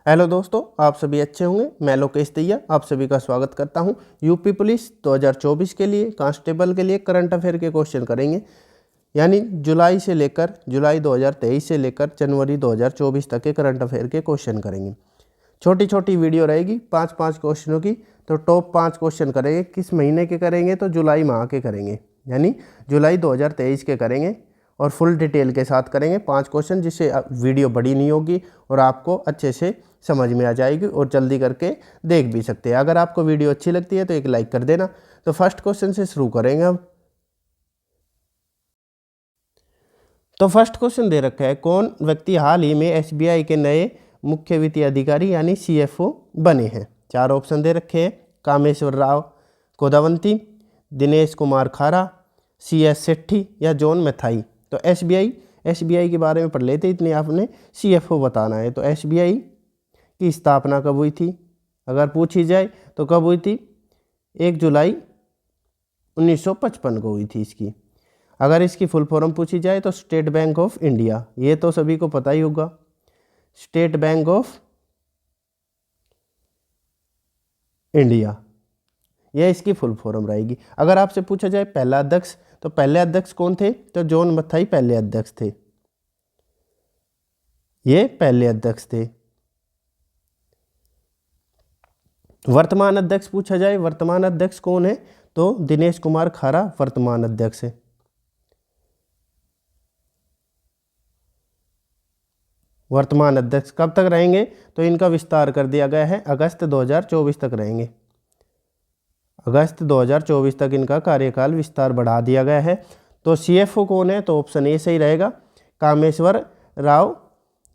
Hello दोस्तों, आप सभी अच्छे होंगे। मैं लोकेश दहिया आप सभी का स्वागत करता हूं। यूपी पुलिस 2024 के लिए कांस्टेबल के लिए करंट अफेयर के क्वेश्चन करेंगे, यानी जुलाई 2023 से लेकर जनवरी 2024 तक के करंट अफेयर के क्वेश्चन करेंगे। छोटी छोटी वीडियो रहेगी, 5-5 क्वेश्चनों की। तो टॉप 5 क्वेश्चन करेंगे। किस महीने के करेंगे? तो जुलाई माह के करेंगे, यानी जुलाई 2023 के करेंगे और फुल डिटेल के साथ करेंगे 5 क्वेश्चन, जिससे वीडियो बड़ी नहीं होगी और आपको अच्छे से समझ में आ जाएगी और जल्दी करके देख भी सकते हैं। अगर आपको वीडियो अच्छी लगती है तो एक लाइक कर देना। तो फर्स्ट क्वेश्चन से शुरू करेंगे अब। तो फर्स्ट क्वेश्चन दे रखा है, कौन व्यक्ति हाल ही में एसबीआई के नए मुख्य वित्तीय अधिकारी यानी सीएफओ बने हैं? 4 ऑप्शन दे रखे हैं। कामेश्वर राव कोदावंती, दिनेश कुमार खारा, सीएस सेट्टी या जॉन मैथाई। तो एसबीआई के बारे में पढ़ लेते, इतने आपने सीएफओ बताना है। तो एसबीआई की स्थापना कब हुई थी अगर पूछी जाए तो कब हुई थी? 1 जुलाई 1955 को हुई थी इसकी। अगर इसकी फुल फॉर्म पूछी जाए तो स्टेट बैंक ऑफ इंडिया, ये तो सभी को पता ही होगा। स्टेट बैंक ऑफ इंडिया, यह इसकी फुल फॉर्म रहेगी। अगर आपसे पूछा जाए पहला अध्यक्ष, तो पहले अध्यक्ष कौन थे? तो जॉन मैथाई पहले अध्यक्ष थे, ये पहले अध्यक्ष थे। वर्तमान अध्यक्ष पूछा जाए, वर्तमान अध्यक्ष कौन है? तो दिनेश कुमार खारा वर्तमान अध्यक्ष है। वर्तमान अध्यक्ष कब तक रहेंगे? तो इनका विस्तार कर दिया गया है, अगस्त 2024 तक रहेंगे। अगस्त 2024 तक इनका कार्यकाल विस्तार बढ़ा दिया गया है। तो सीएफओ कौन है? तो ऑप्शन ए सही रहेगा, कामेश्वर राव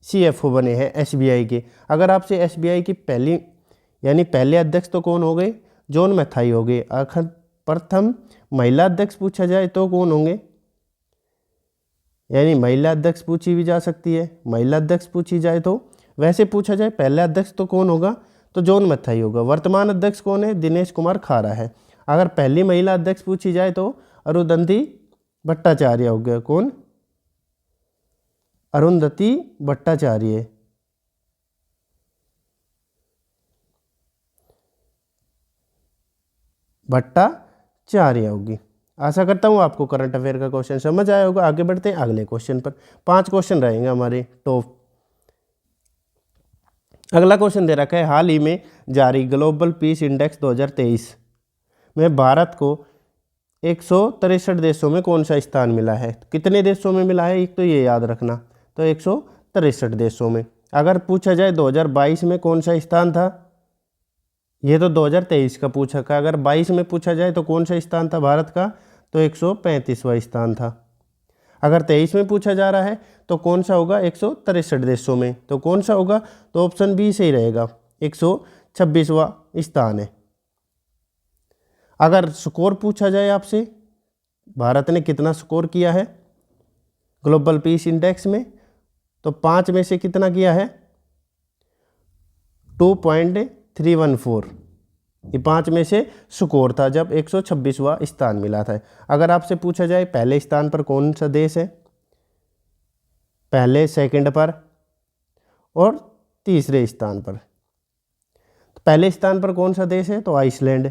सीएफओ बने हैं एसबीआई के। अगर आपसे एसबीआई की पहले अध्यक्ष तो कौन हो गए? जॉन मैथाई हो गए। आखिर प्रथम महिला अध्यक्ष पूछा जाए तो कौन होंगे? यानी महिला अध्यक्ष पूछी भी जा सकती है। महिला अध्यक्ष पूछी जाए तो, वैसे पूछा जाए पहला अध्यक्ष तो कौन होगा? तो जॉन मैथाई होगा। वर्तमान अध्यक्ष कौन है? दिनेश कुमार खारा है। अगर पहली महिला अध्यक्ष पूछी जाए तो अरुंधति भट्टाचार्य हो गया। कौन? अरुंधति भट्टाचार्य। भट्टाचार्य होगी। आशा करता हूँ आपको करंट अफेयर का क्वेश्चन समझ आया होगा। आगे बढ़ते हैं अगले क्वेश्चन पर। 5 क्वेश्चन रहेंगे हमारे टॉप। अगला क्वेश्चन दे रखा है, हाल ही में जारी ग्लोबल पीस इंडेक्स 2023 में भारत को 163 देशों में कौन सा स्थान मिला है? कितने देशों में मिला है, एक तो ये याद रखना। तो 163 देशों में। अगर पूछा जाए 2022 में कौन सा स्थान था, ये तो 2023 का पूछा था। अगर 22 में पूछा जाए तो कौन सा स्थान था भारत का? तो 135वां स्थान था। अगर 23 में पूछा जा रहा है तो कौन सा होगा? 163 देशों में। तो कौन सा होगा? तो ऑप्शन बी सही रहेगा, 126वां स्थान है। अगर स्कोर पूछा जाए आपसे, भारत ने कितना स्कोर किया है ग्लोबल पीस इंडेक्स में, तो 5 में से कितना किया है? 2.314। ये 5 में से स्कोर था जब 126वां स्थान मिला था। अगर आपसे पूछा जाए पहले स्थान पर कौन सा देश है, पहले, सेकंड पर और तीसरे स्थान पर, तो पहले स्थान पर कौन सा देश है? तो आइसलैंड।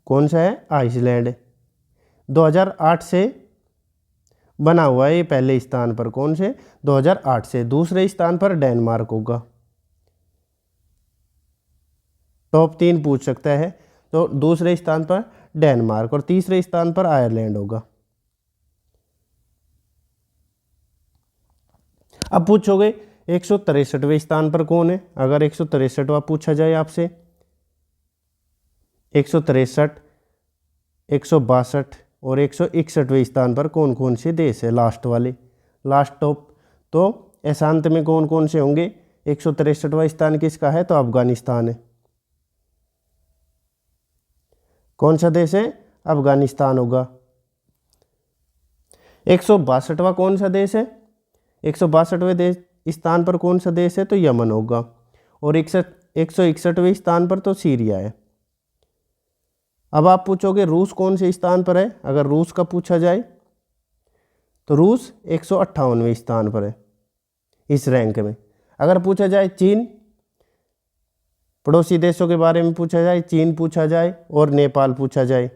कौन सा है? आइसलैंड। 2008 से बना हुआ है ये पहले स्थान पर। कौन से? 2008 से। दूसरे स्थान पर डेनमार्क होगा। टॉप 3 पूछ सकता है, तो दूसरे स्थान पर डेनमार्क और तीसरे स्थान पर आयरलैंड होगा। अब पूछोगे 163वें स्थान पर कौन है? अगर 163वां पूछा जाए आपसे, 163, 162 और 161वें स्थान पर कौन कौन से देश है? लास्ट वाले, लास्ट टॉप। तो एशांत में कौन कौन से होंगे? 163वां स्थान किसका है? तो अफगानिस्तान है। कौन सा देश है? अफगानिस्तान होगा। 162वां कौन सा देश है? 162वें देश स्थान पर कौन सा देश है? तो यमन होगा। और 161वें स्थान पर तो सीरिया है। अब आप पूछोगे रूस कौन से स्थान पर है? अगर रूस का पूछा जाए तो रूस 158वें स्थान पर है इस रैंक में। अगर पूछा जाए चीन, पड़ोसी देशों के बारे में पूछा जाए, चीन पूछा जाए और नेपाल पूछा जाए,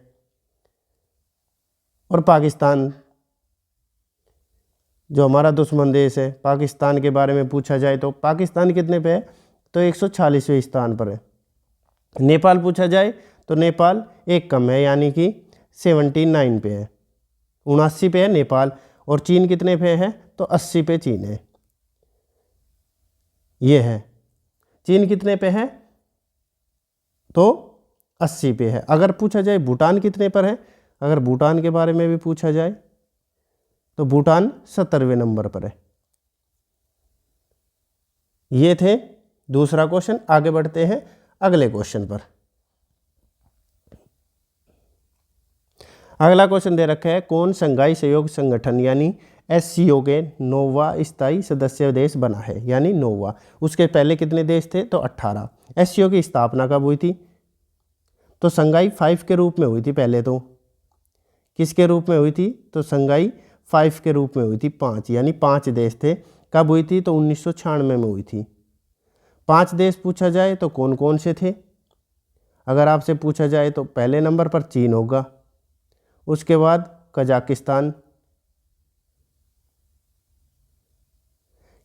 और पाकिस्तान जो हमारा दुश्मन देश है, पाकिस्तान के बारे में पूछा जाए तो पाकिस्तान कितने पे है, तो 146वें स्थान पर है। नेपाल पूछा जाए तो नेपाल एक कम है, यानी कि 79 पे है, 79 पे है नेपाल। और चीन कितने पे है, तो 80 पे चीन है। ये है चीन कितने पे है, तो 80 पे है। अगर पूछा जाए भूटान कितने पर है, अगर भूटान के बारे में भी पूछा जाए तो भूटान 70वें नंबर पर है। ये थे दूसरा क्वेश्चन। आगे बढ़ते हैं अगले क्वेश्चन पर। अगला क्वेश्चन दे रखा है, कौन संघाई सहयोग संगठन यानी SCO के 9वां स्थायी सदस्य देश बना है, यानी 9वां। उसके पहले कितने देश थे, तो 18। SCO की स्थापना कब हुई थी, तो संघाई 5 के रूप में हुई थी। पहले तो किसके रूप में हुई थी, तो संघाई 5 के रूप में हुई थी, 5, यानी 5 देश थे। कब हुई थी, तो 1996 में हुई थी। 5 देश पूछा जाए तो कौन कौन से थे, अगर आपसे पूछा जाए तो पहले नंबर पर चीन होगा, उसके बाद कजाकिस्तान,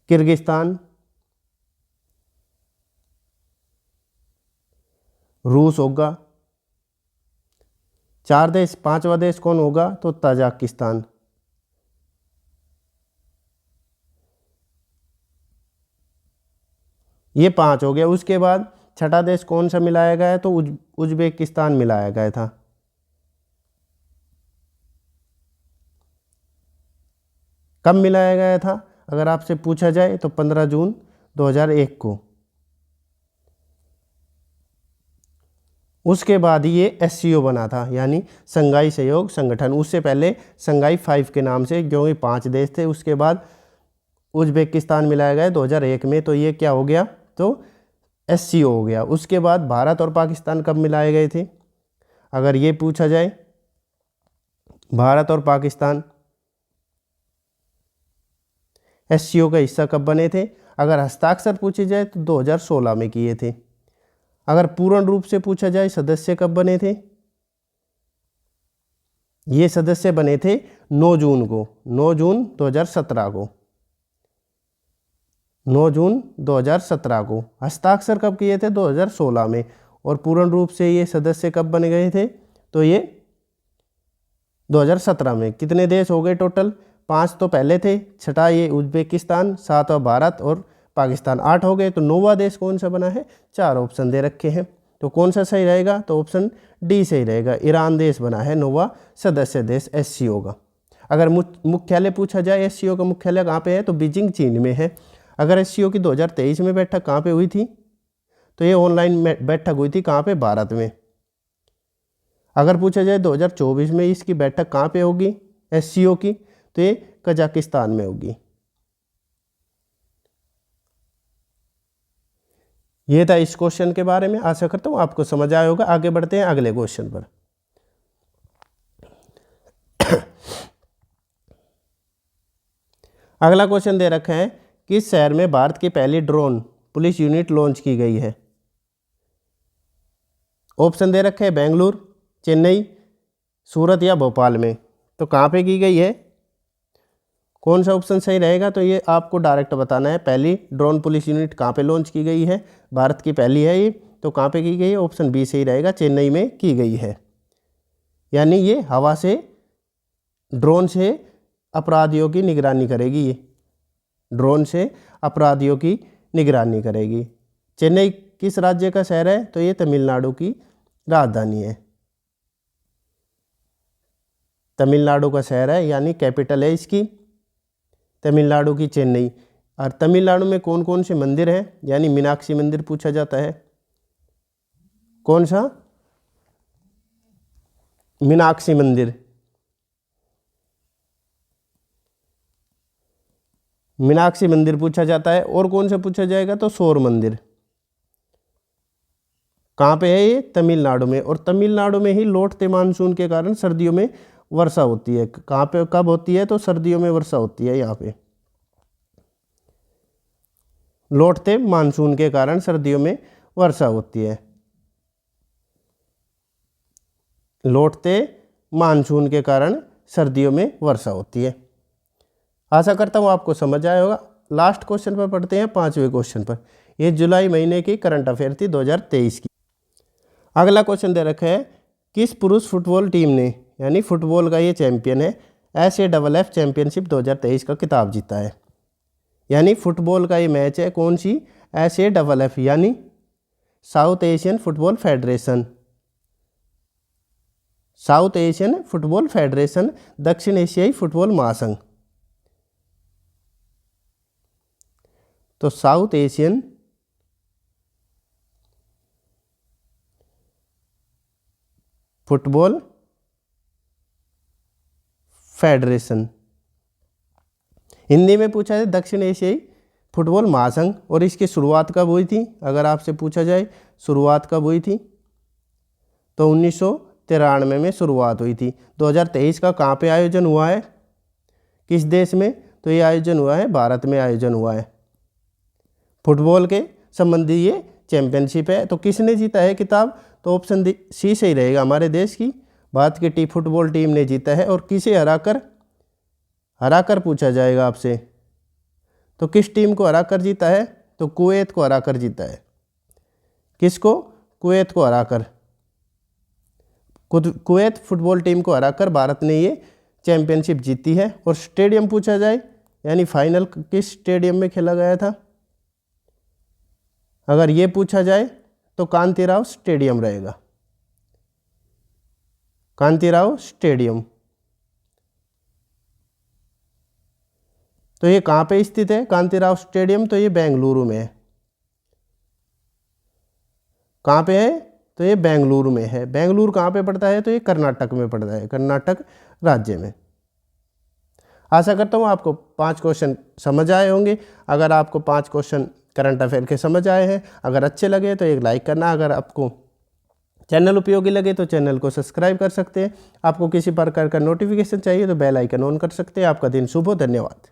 किर्गिस्तान, रूस होगा। 4 देश, 5वां देश कौन होगा, तो ताजिकिस्तान। ये 5 हो गया। उसके बाद छठा देश कौन सा मिलाया गया है, तो उज्बेकिस्तान मिलाया गया था। कब मिलाया गया था, अगर आपसे पूछा जाए तो 15 जून 2001 को। उसके बाद ये SCO बना था, यानी संघाई सहयोग संगठन। उससे पहले संघाई 5 के नाम से, क्योंकि 5 देश थे। उसके बाद उज्बेकिस्तान मिलाया गया 2001 में, तो ये क्या हो गया, तो SCO हो गया। उसके बाद भारत और पाकिस्तान कब मिलाए गए थे, अगर ये पूछा जाए, भारत और पाकिस्तान SCO का हिस्सा कब बने थे, अगर हस्ताक्षर पूछे जाए तो 2016 में किए थे। अगर पूर्ण रूप से पूछा जाए सदस्य कब बने थे, ये सदस्य बने थे 9 जून को, 9 जून 2017 को, 9 जून 2017 को। हस्ताक्षर कब किए थे, 2016 में। और पूर्ण रूप से ये सदस्य कब बन गए थे, तो ये 2017 में। कितने देश हो गए टोटल, 5 तो पहले थे, छठा ये उज्बेकिस्तान, 7वां भारत और पाकिस्तान, 8 हो गए। तो 9वां देश कौन सा बना है, 4 ऑप्शन दे रखे हैं। तो कौन सा सही रहेगा, तो ऑप्शन डी सही रहेगा। ईरान देश बना है 9वां सदस्य देश SCO का। अगर मुख्यालय पूछा जाए, SCO का मुख्यालय कहाँ पे है, तो बीजिंग चीन में है। अगर SCO की 2023 में बैठक कहाँ पे हुई थी, तो ये ऑनलाइन बैठक हुई थी, कहाँ पे, भारत में। अगर पूछा जाए 2024 में इसकी बैठक कहाँ पे होगी SCO की, तो ये कजाकिस्तान में होगी। ये था इस क्वेश्चन के बारे में। आशा करता हूँ आपको समझ आया होगा। आगे बढ़ते हैं अगले क्वेश्चन पर। अगला क्वेश्चन दे रखा है, किस शहर में भारत की पहली ड्रोन पुलिस यूनिट लॉन्च की गई है। ऑप्शन दे रखे हैं बेंगलुरु, चेन्नई, सूरत या भोपाल में। तो कहाँ पे की गई है, कौन सा ऑप्शन सही रहेगा, तो ये आपको डायरेक्ट बताना है। पहली ड्रोन पुलिस यूनिट कहाँ पे लॉन्च की गई है, भारत की पहली है ये, तो कहाँ पे की गई है, ऑप्शन बी सही रहेगा, चेन्नई में की गई है। यानी ये हवा से, ड्रोन से अपराधियों की निगरानी करेगी। ये ड्रोन से अपराधियों की निगरानी करेगी। चेन्नई किस राज्य का शहर है, तो ये तमिलनाडु की राजधानी है, तमिलनाडु का शहर है, यानी कैपिटल है इसकी तमिलनाडु की चेन्नई। और तमिलनाडु में कौन कौन से मंदिर हैं, यानी मीनाक्षी मंदिर पूछा जाता है। कौन सा, मीनाक्षी मंदिर, मीनाक्षी मंदिर पूछा जाता है। और कौन सा पूछा जाएगा, तो शोर मंदिर। कहाँ पे है ये, तमिलनाडु में। और तमिलनाडु में ही लौटते मानसून के कारण सर्दियों में वर्षा होती है। कहाँ पे, कब होती है, तो सर्दियों में वर्षा होती है यहाँ पे। लौटते मानसून के कारण सर्दियों में वर्षा होती है। लौटते मानसून के कारण सर्दियों में वर्षा होती है। आशा करता हूँ आपको समझ आया होगा। लास्ट क्वेश्चन पर पढ़ते हैं, 5वें क्वेश्चन पर। ये जुलाई महीने की करंट अफेयर थी 2023 की। अगला क्वेश्चन दे रखा है, किस पुरुष फुटबॉल टीम ने, यानी फुटबॉल का ये चैंपियन है, SAFF चैंपियनशिप 2023 का खिताब जीता है। यानी फुटबॉल का ये मैच है, कौन सी, SAFF यानी south Asian football federation, south Asian football federation, दक्षिण एशियाई फुटबॉल महासंघ। तो south Asian football federation, Hindi में पूछा है दक्षिण एशियाई फुटबॉल महासंघ। और इसकी शुरुआत कब हुई थी, अगर आपसे पूछा जाए शुरुआत कब हुई थी, तो 1993 में शुरुआत हुई थी। 2023 का कहाँ पे आयोजन हुआ है, किस देश में, तो ये आयोजन हुआ है भारत में आयोजन हुआ है। फुटबॉल के संबंधी ये चैंपियनशिप है। तो किसने जीता है खिताब, तो ऑप्शन सी सही रहेगा, हमारे देश की भारत की फुटबॉल टीम ने जीता है। और किसे हराकर पूछा जाएगा आपसे, तो किस टीम को हराकर जीता है, तो कुवैत को हराकर जीता है। किसको, कुवैत को हराकर, कुवैत फुटबॉल टीम को हराकर भारत ने ये चैंपियनशिप जीती है। और स्टेडियम पूछा जाए, यानी फाइनल किस स्टेडियम में खेला गया था, अगर ये पूछा जाए तो कांतिराव स्टेडियम रहेगा, कांतिराव स्टेडियम। तो ये कहाँ पे स्थित है कांतिराव स्टेडियम, तो ये बेंगलुरु में है। कहाँ पे है, तो ये बेंगलुरु में है। बेंगलुरु कहाँ पे पड़ता है, तो ये कर्नाटक में पड़ता है, कर्नाटक राज्य में। आशा करता हूँ आपको 5 क्वेश्चन समझ आए होंगे। अगर आपको 5 क्वेश्चन करंट अफेयर के समझ आए हैं, अगर अच्छे लगे तो एक लाइक करना। अगर आपको चैनल उपयोगी लगे तो चैनल को सब्सक्राइब कर सकते हैं। आपको किसी प्रकार का नोटिफिकेशन चाहिए तो बेल आइकन ऑन कर सकते हैं। आपका दिन शुभ हो, धन्यवाद।